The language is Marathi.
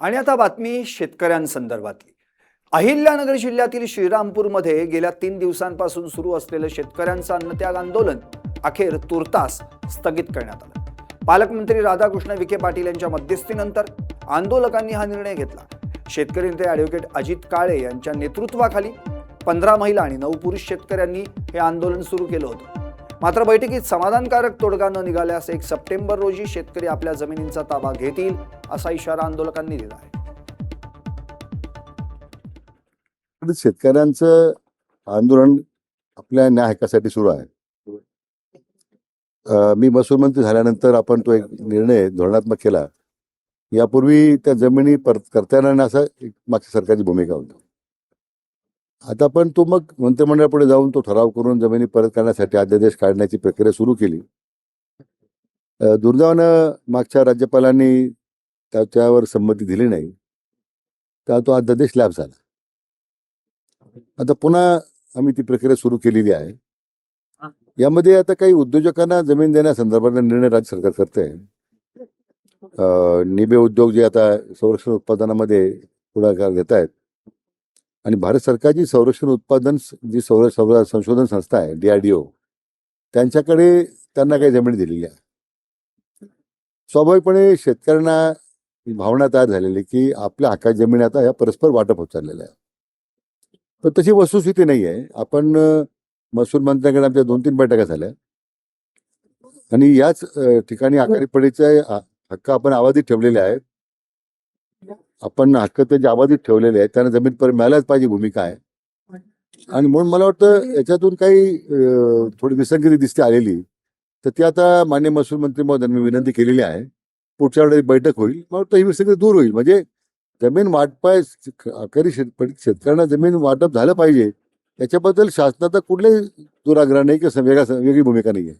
आणि आता बातमी शेतकऱ्यांसंदर्भातली. अहिल्यानगर जिल्ह्यातील श्रीरामपूरमध्ये गेल्या 3 दिवसांपासून सुरू असलेलं शेतकऱ्यांचं अन्नत्याग आंदोलन अखेर तुर्तास स्थगित करण्यात आलं. पालकमंत्री राधाकृष्ण विखे पाटील यांच्या मध्यस्थीनंतर आंदोलकांनी हा निर्णय घेतला. शेतकरी नेते ॲडव्होकेट अजित काळे यांच्या नेतृत्वाखाली 15 महिला आणि 9 पुरुष शेतकऱ्यांनी हे आंदोलन सुरू केलं होतं. मात्र बैठकीत समाधानकारक तोडगा न निघाल्यास 1 सप्टेंबर रोजी शेतकरी आपल्या जमिनींचा ताबा घेतील असा इशारा आंदोलकांनी दिला आहे. शेतकऱ्यांचं आंदोलन आपल्या न्याय हक्कासाठी सुरू आहे. मी महसूल मंत्री झाल्यानंतर आपण तो एक निर्णय धोरणात्मक केला. यापूर्वी त्या जमिनी परत करता येणार नाही असं मागच्या सरकारची भूमिका होती. आता पण तो मग मंत्रिमंडळापुढे जाऊन तो ठराव करून जमिनी परत करण्यासाठी अध्यादेश काढण्याची प्रक्रिया सुरू केली. दुर्दैवानं मागच्या राज्यपालांनी त्यावर संमती दिली नाही, तर तो अध्यादेश लॅप झाला. आता पुन्हा आम्ही ती प्रक्रिया सुरू केलेली आहे. यामध्ये आता काही उद्योजकांना जमीन देण्यासंदर्भात निर्णय राज्य सरकार करते आहे. निबे उद्योग जे आता संरक्षण उत्पादनामध्ये पुढाकार घेत आहेत आणि भारत सरकारची संरक्षण उत्पादन जी संशोधन संस्था आहे DRDO, त्यांच्याकडे त्यांना काही जमीन दिलेली आहे. स्वाभाविकपणे शेतकऱ्यांना भावना तयार झालेली की आपल्या हक्काची जमीन आता या परस्पर वाटप होत चाललेलं आहे. पण तशी वस्तुस्थिती नाही आहे. आपण महसूल मंत्र्यांकडे आमच्या 2-3 बैठका झाल्या आणि याच ठिकाणी आखाडीपडीचे हक्क आपण अबाधित ठेवलेले आहेत. आपण हक्क त्याचे अबाधित ठेवलेले आहेत, त्यांना जमीन पर मिळायलाच पाहिजे भूमिका आहे. आणि म्हणून मला वाटतं याच्यातून काही थोडी विसंगती दिसते आलेली, तर ती आता माननीय महसूल मंत्री महोदयांनी मी विनंती केलेली आहे. पुढच्या वेळेस बैठक होईल, मला वाटतं ही विसंगती दूर होईल. म्हणजे जमीन वाटपाय आखाडी शेतकऱ्यांना जमीन वाटप झालं पाहिजे, याच्याबद्दल शासनाचा कुठलाही दुराग्रह नाही किंवा वेगळी भूमिका नाही आहे.